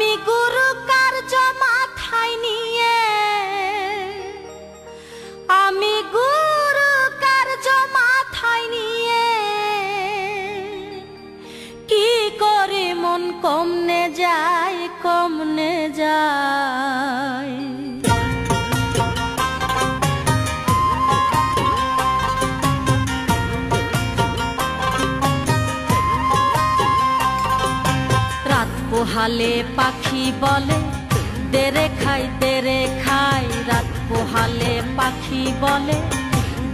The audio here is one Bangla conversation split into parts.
আমি গুরু কার্য মাথায় নিয়ে, আমি গুরু কার্য মাথায় নিয়ে কি করে মন কমনে যায়, কমনে যায়। পোহালে পাখি বলে দেরে খাই দেরে খাই, রাত পোহালে পাখি বলে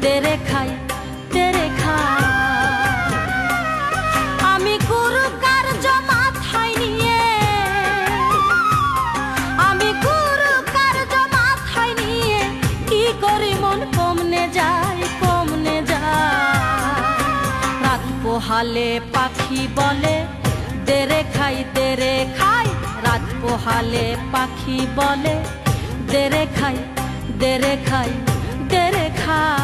দেরে খাই দেরে খাই। আমি গুরু কার্য মাথায় নিয়ে, আমি গুরু কার্য মাথায় নিয়ে কি করি মন কমনে যায়, কমনে যায়। রাত পোহালে পাখি বলে দেরে খাই দেরে খাই, রাত পোহালে পাখি বলে দেরে খাই দেরে খাই দেরে খাই।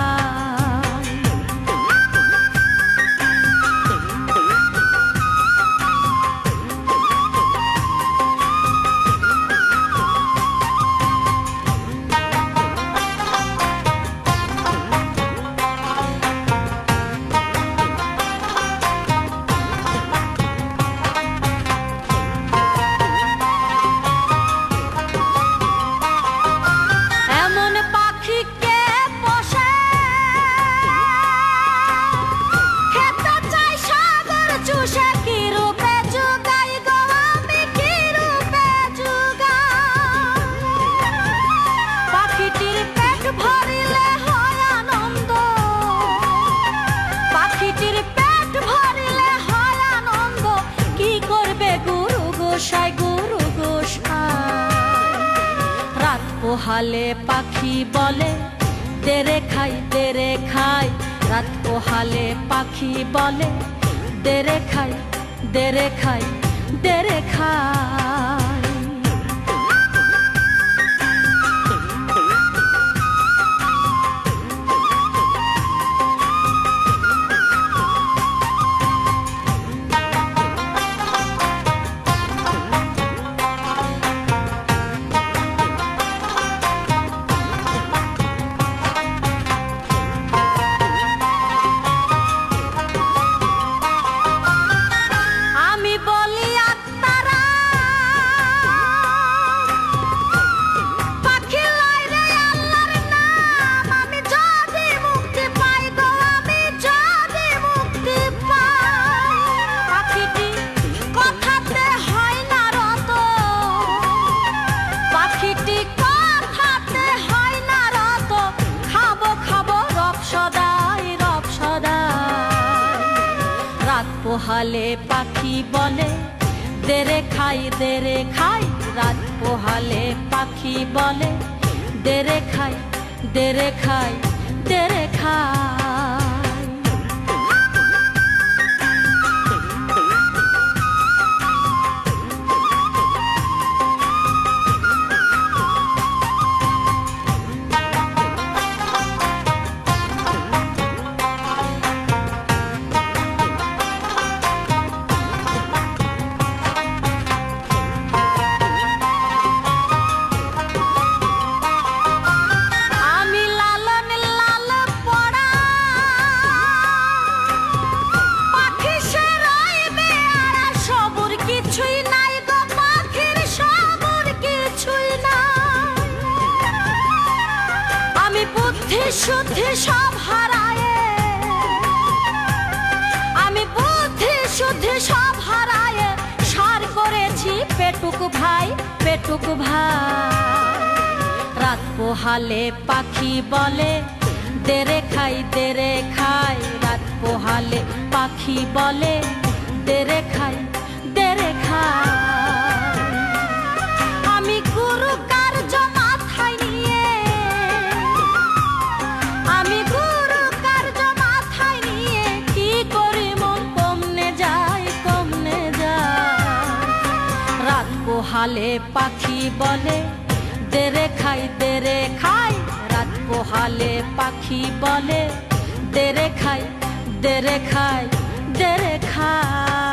পোহালে পাখি বলে দেরে খাই দেরে খাই, রাত পোহালে পাখি বলে দেরে খাই দেরে খাই দেরে খাই। পোহালে পাখি বলে দেরে খাই দেরে খাই, রাত পোহালে পাখি বলে দেরে খাই দেরে খাই দেরে খাই। শুদ্ধি সব হারায়ে, আমি বুদ্ধি শুদ্ধি সব হারায়ে সার করেছি পেটুক ভাই পেটুক ভাই। রাত পোহালে পাখি বলে দেরে খাই দেরে খাই, রাত পোহালে পাখি বলে দেরে খাই দেরে খাই। আমি গুরু কার্য মাথায় নিয়ে, আমি গুরু কার্য মাথায় নিয়ে কি করি মন কমনে যায়, কমনে যায়। রাত পোহালে পাখি বলে দেরে খাই দেরে খাই, রাত পোহালে পাখি বলে দেরে খাই দেরে খাই দেরে খাই।